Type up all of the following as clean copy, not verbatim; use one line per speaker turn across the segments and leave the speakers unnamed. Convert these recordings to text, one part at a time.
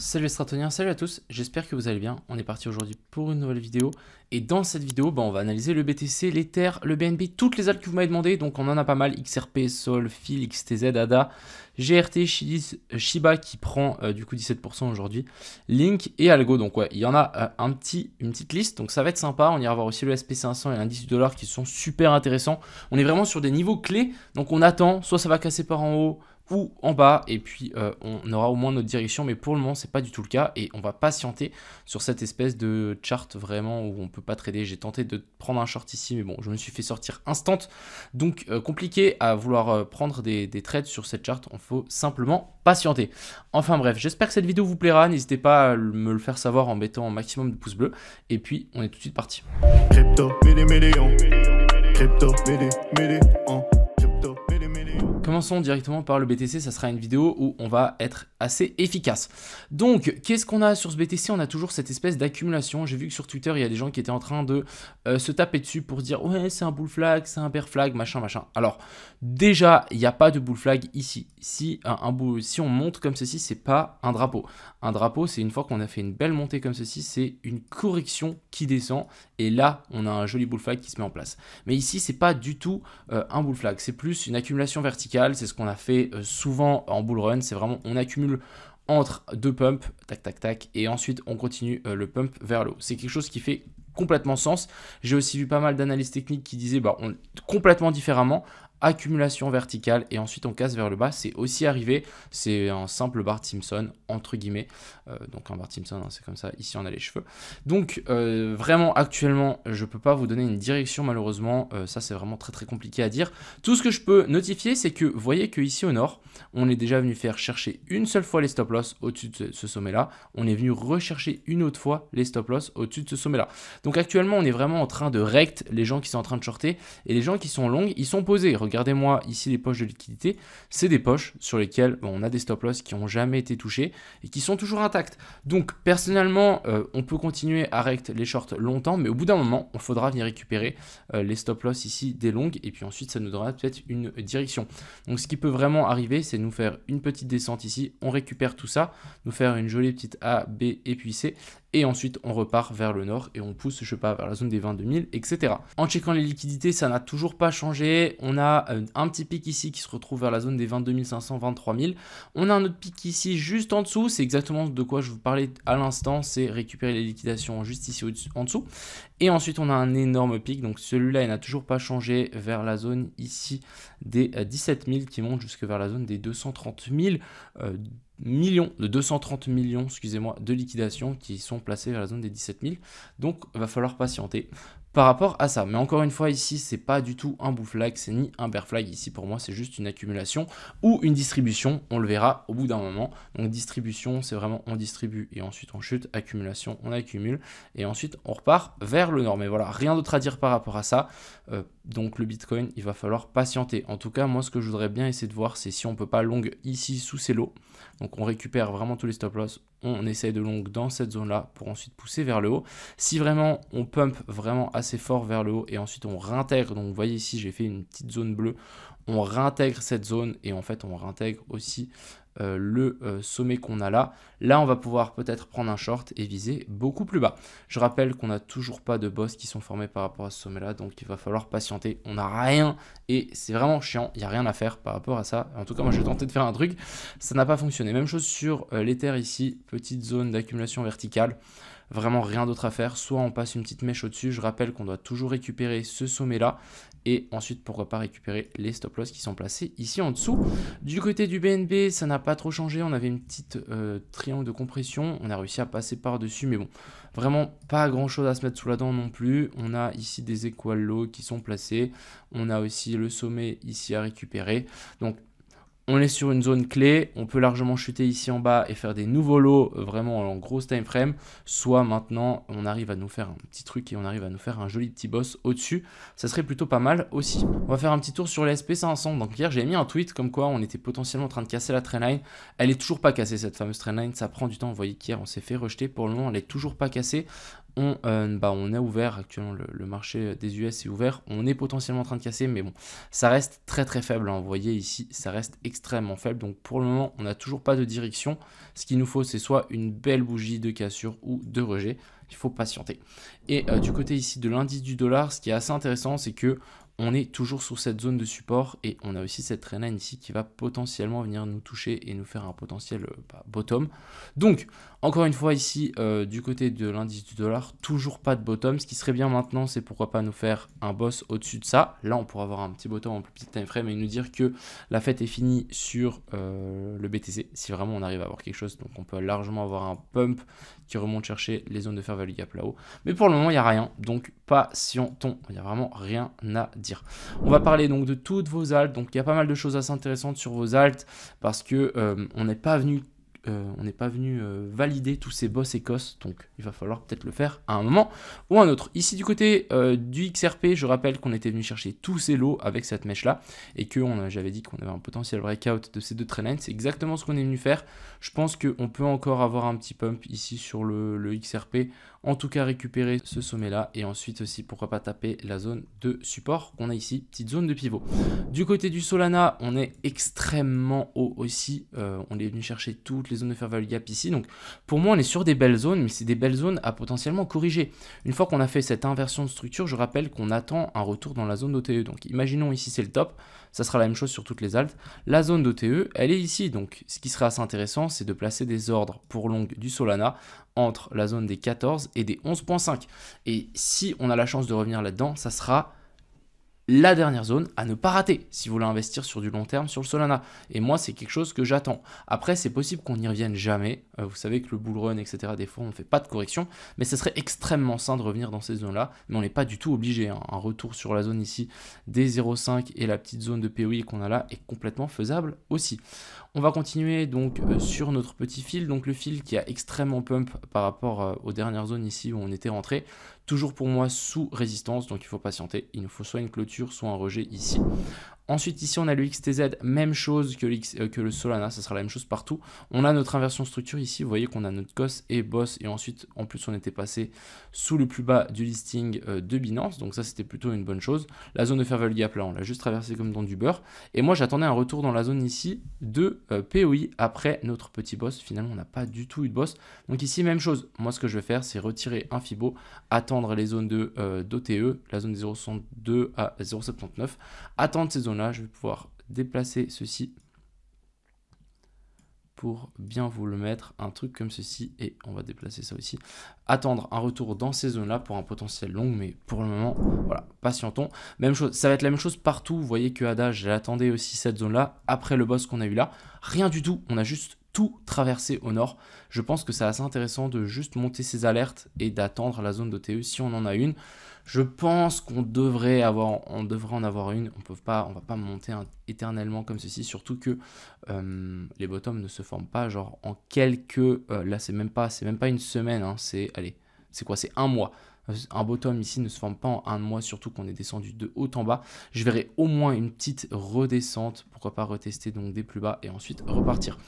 Salut les stratoniens, salut à tous, j'espère que vous allez bien. On est parti aujourd'hui pour une nouvelle vidéo. Et dans cette vidéo, on va analyser le BTC, l'Ether, le BNB, toutes les altcoins que vous m'avez demandé. Donc on en a pas mal, XRP, Sol, FIL, XTZ, ADA, GRT, Shiba qui prend du coup 17% aujourd'hui, Link et Algo. Donc ouais, il y en a une petite liste, donc ça va être sympa. On ira voir aussi le SP500 et l'indice du dollar qui sont super intéressants. On est vraiment sur des niveaux clés, donc on attend, soit ça va casser par en haut, ou en bas, et puis on aura au moins notre direction, mais pour le moment c'est pas du tout le cas, et on va patienter sur cette espèce de chart vraiment où on peut pas trader. J'ai tenté de prendre un short ici, mais bon, je me suis fait sortir instant, donc compliqué à vouloir prendre des trades sur cette chart, il faut simplement patienter. Enfin bref, j'espère que cette vidéo vous plaira, n'hésitez pas à me le faire savoir en mettant un maximum de pouces bleus, et puis on est tout de suite parti. Crypto, Commençons directement par le BTC, ça sera une vidéo où on va être assez efficace. Donc, qu'est-ce qu'on a sur ce BTC? On a toujours cette espèce d'accumulation. J'ai vu que sur Twitter, il y a des gens qui étaient en train de se taper dessus pour dire « Ouais, c'est un bull flag, c'est un bear flag, machin, machin ». Alors, déjà, il n'y a pas de bull flag ici. Si on monte comme ceci, c'est pas un drapeau. Un drapeau, c'est une fois qu'on a fait une belle montée comme ceci, c'est une correction qui descend. Et là, on a un joli bull flag qui se met en place. Mais ici, c'est pas du tout un bull flag. C'est plus une accumulation verticale. C'est ce qu'on a fait souvent en bull run. C'est vraiment, on accumule entre deux pumps, tac, tac, tac. Et ensuite, on continue le pump vers le haut. C'est quelque chose qui fait complètement sens. J'ai aussi vu pas mal d'analyses techniques qui disaient complètement différemment. Accumulation verticale et ensuite on casse vers le bas, c'est aussi arrivé, c'est un simple Bart Simpson entre guillemets, donc un Bart Simpson, hein, c'est comme ça, ici on a les cheveux. Donc vraiment actuellement je peux pas vous donner une direction malheureusement, ça c'est vraiment très compliqué à dire. Tout ce que je peux notifier c'est que vous voyez que ici au nord on est déjà venu faire chercher une seule fois les stop loss au-dessus de ce sommet là, on est venu rechercher une autre fois les stop loss au-dessus de ce sommet là. Donc actuellement on est vraiment en train de rect les gens qui sont en train de shorter et les gens qui sont longs ils sont posés. Regardez-moi ici les poches de liquidité, c'est des poches sur lesquelles on a des stop loss qui n'ont jamais été touchés et qui sont toujours intacts. Donc personnellement, on peut continuer à rect les shorts longtemps, mais au bout d'un moment, il faudra venir récupérer les stop loss ici des longues et puis ensuite ça nous donnera peut-être une direction. Donc ce qui peut vraiment arriver, c'est nous faire une petite descente ici, on récupère tout ça, nous faire une jolie petite A, B et puis C. Et ensuite, on repart vers le nord et on pousse, je sais pas, vers la zone des 22 000, etc. En checkant les liquidités, ça n'a toujours pas changé. On a un petit pic ici qui se retrouve vers la zone des 22 500, 23 000. On a un autre pic ici juste en dessous. C'est exactement de quoi je vous parlais à l'instant. C'est récupérer les liquidations juste ici en dessous. Et ensuite, on a un énorme pic. Donc celui-là, il n'a toujours pas changé vers la zone ici des 17 000 qui monte jusque vers la zone des 230 000 230 millions, excusez-moi, de liquidations qui sont placées vers la zone des 17 000. Donc, il va falloir patienter par rapport à ça. Mais encore une fois, ici, c'est pas du tout un bull flag, c'est ni un bear flag. Ici, pour moi, c'est juste une accumulation ou une distribution. On le verra au bout d'un moment. Donc, distribution, c'est vraiment on distribue et ensuite on chute. Accumulation, on accumule et ensuite on repart vers le nord. Mais voilà, rien d'autre à dire par rapport à ça. Donc, le Bitcoin, il va falloir patienter. En tout cas, moi, ce que je voudrais bien essayer de voir, c'est si on peut pas long ici sous ces lots. Donc on récupère vraiment tous les stop loss, on essaye de long dans cette zone là pour ensuite pousser vers le haut. Si vraiment on pump vraiment assez fort vers le haut et ensuite on réintègre, donc vous voyez ici j'ai fait une petite zone bleue, on réintègre cette zone et en fait on réintègre aussi le sommet qu'on a là. Là, on va pouvoir peut-être prendre un short et viser beaucoup plus bas. Je rappelle qu'on n'a toujours pas de boss qui sont formés par rapport à ce sommet-là, donc il va falloir patienter. On n'a rien et c'est vraiment chiant. Il n'y a rien à faire par rapport à ça. En tout cas, moi, j'ai tenté de faire un truc. Ça n'a pas fonctionné. Même chose sur l'Ether ici. Petite zone d'accumulation verticale. Vraiment rien d'autre à faire. Soit on passe une petite mèche au-dessus. Je rappelle qu'on doit toujours récupérer ce sommet-là. Et ensuite, pourquoi pas récupérer les stop loss qui sont placés ici en dessous. Du côté du BNB, ça n'a pas trop changé. On avait une petite triangle de compression. On a réussi à passer par-dessus. Mais bon, vraiment pas grand-chose à se mettre sous la dent non plus. On a ici des equal lows qui sont placés. On a aussi le sommet ici à récupérer. Donc, on est sur une zone clé, on peut largement chuter ici en bas et faire des nouveaux lots vraiment en grosse time frame. Soit maintenant, on arrive à nous faire un petit truc et on arrive à nous faire un joli petit boss au-dessus. Ça serait plutôt pas mal aussi. On va faire un petit tour sur les SP500. Donc hier, j'ai mis un tweet comme quoi on était potentiellement en train de casser la trendline. Elle est toujours pas cassée cette fameuse trendline, ça prend du temps. Vous voyez qu'hier, on s'est fait rejeter. Pour le moment, elle est toujours pas cassée. on a ouvert actuellement le marché des US est ouvert, on est potentiellement en train de casser, mais bon, ça reste très très faible, hein. Vous voyez ici, ça reste extrêmement faible, donc pour le moment, on n'a toujours pas de direction. Ce qu'il nous faut, c'est soit une belle bougie de cassure ou de rejet. Il faut patienter. Et du côté ici de l'indice du dollar, ce qui est assez intéressant, c'est que on est toujours sur cette zone de support et on a aussi cette trendline ici qui va potentiellement venir nous toucher et nous faire un potentiel bottom. Donc, encore une fois ici, du côté de l'indice du dollar, toujours pas de bottom. Ce qui serait bien maintenant, c'est pourquoi pas nous faire un boss au-dessus de ça. Là, on pourra avoir un petit bottom en plus petit time frame et nous dire que la fête est finie sur le BTC. Si vraiment on arrive à avoir quelque chose, donc on peut largement avoir un pump qui remonte chercher les zones de fair value gap là-haut. Mais pour le moment, il n'y a rien, donc patientons. Il n'y a vraiment rien à dire. On va parler donc de toutes vos alts. Donc il y a pas mal de choses assez intéressantes sur vos alts parce que on n'est pas venu valider tous ces boss écosses, donc il va falloir peut-être le faire à un moment ou un autre. Ici du côté du XRP, je rappelle qu'on était venu chercher tous ces lots avec cette mèche là et que j'avais dit qu'on avait un potentiel breakout de ces deux trendlines. C'est exactement ce qu'on est venu faire. Je pense qu'on peut encore avoir un petit pump ici sur le XRP, en tout cas récupérer ce sommet là et ensuite aussi pourquoi pas taper la zone de support qu'on a ici, petite zone de pivot. Du côté du Solana, on est extrêmement haut aussi, on est venu chercher toutes les zones de fair value gap ici, donc pour moi on est sur des belles zones, mais c'est des belles zones à potentiellement corriger. Une fois qu'on a fait cette inversion de structure, je rappelle qu'on attend un retour dans la zone d'OTE, donc imaginons ici c'est le top, ça sera la même chose sur toutes les alts. La zone d'OTE, elle est ici, donc ce qui serait assez intéressant, c'est de placer des ordres pour long du Solana entre la zone des 14 et des 11.5. Et si on a la chance de revenir là-dedans, ça sera la dernière zone à ne pas rater si vous voulez investir sur du long terme sur le Solana. Et moi, c'est quelque chose que j'attends. Après, c'est possible qu'on n'y revienne jamais. Vous savez que le bull run, etc., des fois, on ne fait pas de correction. Mais ce serait extrêmement sain de revenir dans ces zones-là. Mais on n'est pas du tout obligé, hein. Un retour sur la zone ici des 0,5 et la petite zone de POI qu'on a là est complètement faisable aussi. On va continuer donc sur notre petit fil. Donc le fil qui a extrêmement pump par rapport aux dernières zones ici où on était rentré. Toujours pour moi sous résistance, donc il faut patienter. Il nous faut soit une clôture, soit un rejet ici. Ensuite, ici, on a le XTZ, même chose que le Solana, ça sera la même chose partout. On a notre inversion structure ici, vous voyez qu'on a notre COS et BOSS, et ensuite, en plus, on était passé sous le plus bas du listing de Binance, donc ça, c'était plutôt une bonne chose. La zone de fair value gap, là, on l'a juste traversé comme dans du beurre. Et moi, j'attendais un retour dans la zone ici de POI après notre petit boss. Finalement, on n'a pas du tout eu de boss. Donc ici, même chose. Moi, ce que je vais faire, c'est retirer un Fibo, attendre les zones d'OTE, la zone de 0,62 à 0,79, attendre ces zones là, je vais pouvoir déplacer ceci pour bien vous le mettre, un truc comme ceci, et on va déplacer ça aussi. Attendre un retour dans ces zones-là pour un potentiel long, mais pour le moment, voilà, patientons. Même chose, ça va être la même chose partout. Vous voyez que Ada, j'attendais aussi cette zone-là, après le boss qu'on a eu là. Rien du tout, on a juste tout traversé au nord. Je pense que c'est assez intéressant de juste monter ces alertes et d'attendre la zone d'OTE si on en a une. Je pense qu'on devrait en avoir une. On va pas monter éternellement comme ceci, surtout que les bottoms ne se forment pas genre en quelques. Là, c'est même pas une semaine. Hein, c'est quoi? C'est un mois. Un bottom ici ne se forme pas en un mois, surtout qu'on est descendu de haut en bas. Je verrai au moins une petite redescente, pourquoi pas retester donc des plus bas et ensuite repartir.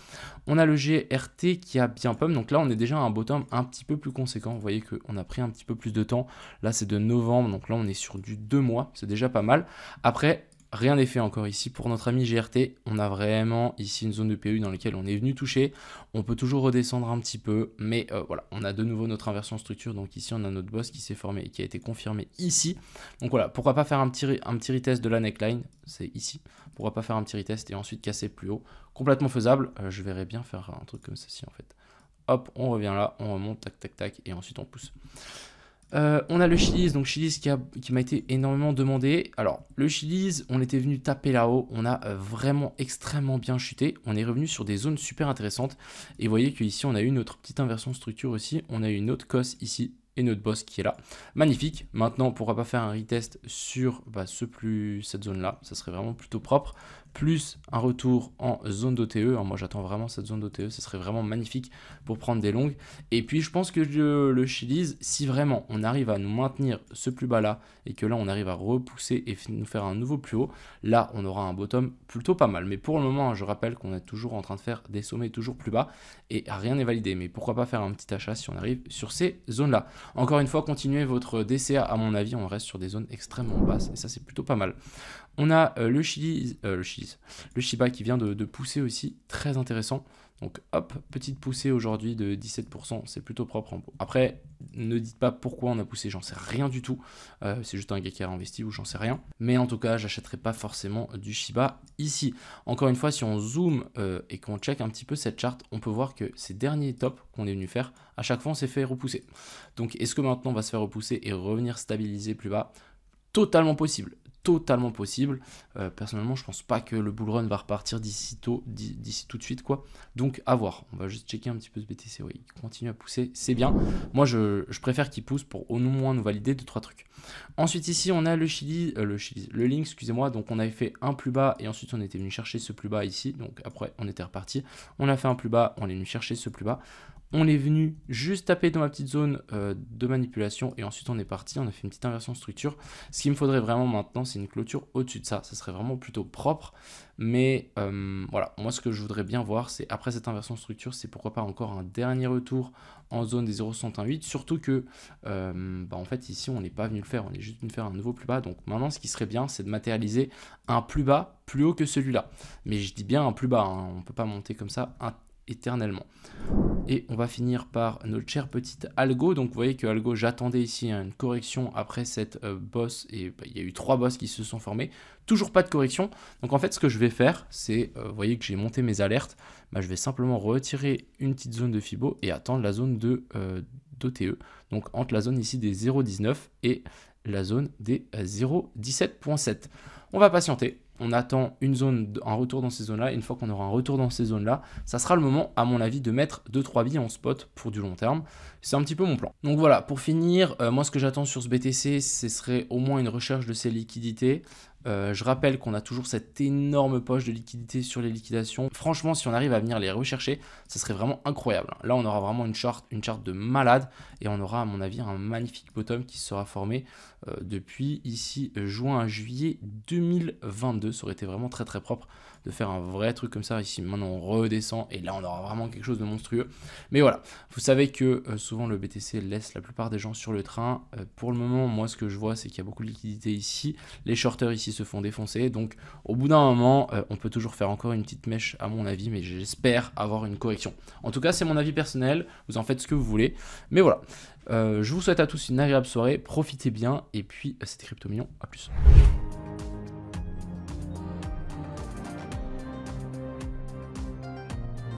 On a le GRT qui a bien pump, donc là on est déjà à un bottom un petit peu plus conséquent. Vous voyez qu'on a pris un petit peu plus de temps. Là c'est de novembre, donc là on est sur du 2 mois, c'est déjà pas mal. Après, rien n'est fait encore ici pour notre ami GRT. On a vraiment ici une zone de PU dans laquelle on est venu toucher. On peut toujours redescendre un petit peu, mais voilà, on a de nouveau notre inversion structure. Donc ici, on a notre boss qui s'est formé et qui a été confirmé ici. Donc voilà, pourquoi pas faire un petit retest de la neckline, c'est ici. Pourquoi pas faire un petit retest et ensuite casser plus haut. Complètement faisable. Je verrais bien faire un truc comme ceci en fait. Hop, on revient là, on remonte, tac, tac, tac, et ensuite on pousse. On a le Chiliz, donc Chiliz qui m'a été énormément demandé. Alors, le Chiliz, on était venu taper là-haut, on a vraiment extrêmement bien chuté. On est revenu sur des zones super intéressantes. Et vous voyez qu'ici, on a eu notre petite inversion structure aussi. On a eu une autre COS ici et notre boss qui est là. Magnifique. Maintenant, pourquoi pas faire un retest sur cette zone-là. Ça serait vraiment plutôt propre. plus un retour en zone d'OTE. Moi j'attends vraiment cette zone d'OTE, ce serait vraiment magnifique pour prendre des longues. Et puis je pense que le Chiliz, si vraiment on arrive à nous maintenir ce plus bas là, et que là on arrive à repousser et nous faire un nouveau plus haut, là on aura un bottom plutôt pas mal. Mais pour le moment, je rappelle qu'on est toujours en train de faire des sommets toujours plus bas, et rien n'est validé. Mais pourquoi pas faire un petit achat si on arrive sur ces zones là. Encore une fois, continuez votre DCA, à mon avis on reste sur des zones extrêmement basses, et ça c'est plutôt pas mal. On a le Shiba qui vient de pousser aussi, très intéressant. Donc hop, petite poussée aujourd'hui de 17%, c'est plutôt propre. Après, ne dites pas pourquoi on a poussé, j'en sais rien du tout. C'est juste un gars qui a investi ou j'en sais rien. Mais en tout cas, j'achèterai pas forcément du Shiba ici. Encore une fois, si on zoome et qu'on check un petit peu cette charte, on peut voir que ces derniers tops qu'on est venu faire, à chaque fois on s'est fait repousser. Donc est-ce que maintenant on va se faire repousser et revenir stabiliser plus bas? Totalement possible. Totalement possible. Personnellement, je pense pas que le bull run va repartir d'ici tout de suite, quoi. Donc, à voir. On va juste checker un petit peu ce BTC. Oui, il continue à pousser, c'est bien. Moi, je préfère qu'il pousse pour au moins nous valider 2-3 trucs. Ensuite, ici, on a le Link, excusez-moi. Donc, on avait fait un plus bas et ensuite, on était venu chercher ce plus bas ici. Donc, après, on était reparti. On a fait un plus bas, on est venu chercher ce plus bas. On est venu juste taper dans ma petite zone de manipulation et ensuite on est parti, on a fait une petite inversion de structure. Ce qu'il me faudrait vraiment maintenant, c'est une clôture au-dessus de ça. Ça serait vraiment plutôt propre. Mais voilà, moi ce que je voudrais bien voir, c'est après cette inversion de structure, c'est pourquoi pas encore un dernier retour en zone des 0,618. Surtout que, en fait, ici, on n'est pas venu le faire, on est juste venu faire un nouveau plus bas. Donc maintenant, ce qui serait bien, c'est de matérialiser un plus bas plus haut que celui-là. Mais je dis bien un plus bas, hein, on ne peut pas monter comme ça éternellement. Et on va finir par notre chère petite Algo. Donc vous voyez que Algo, j'attendais ici une correction après cette bosse. Et il y a eu 3 bosses qui se sont formées. Toujours pas de correction. Donc en fait, ce que je vais faire, c'est, vous voyez que j'ai monté mes alertes. Je vais simplement retirer une petite zone de Fibo et attendre la zone d'OTE. Donc entre la zone ici des 0,19 et la zone des 0,17.7. On va patienter. On attend un retour dans ces zones-là. Une fois qu'on aura un retour dans ces zones-là, ça sera le moment, à mon avis, de mettre 2-3 billes en spot pour du long terme. C'est un petit peu mon plan. Donc voilà, pour finir, moi ce que j'attends sur ce BTC, ce serait au moins une recherche de ces liquidités. Je rappelle qu'on a toujours cette énorme poche de liquidité sur les liquidations. Franchement, si on arrive à venir les rechercher, ça serait vraiment incroyable. Là, on aura vraiment une charte de malade et on aura, à mon avis, un magnifique bottom qui sera formé depuis ici juin à juillet 2022. Ça aurait été vraiment très très propre de faire un vrai truc comme ça. Ici, maintenant, on redescend et là, on aura vraiment quelque chose de monstrueux. Mais voilà, vous savez que souvent le BTC laisse la plupart des gens sur le train. Pour le moment, moi, ce que je vois, c'est qu'il y a beaucoup de liquidité ici. Les shorters ici se font défoncer. Donc, au bout d'un moment, on peut toujours faire encore une petite mèche, à mon avis, mais j'espère avoir une correction. En tout cas, c'est mon avis personnel. Vous en faites ce que vous voulez. Mais voilà, je vous souhaite à tous une agréable soirée. Profitez bien. Et puis, c'était Crypto Million. À plus.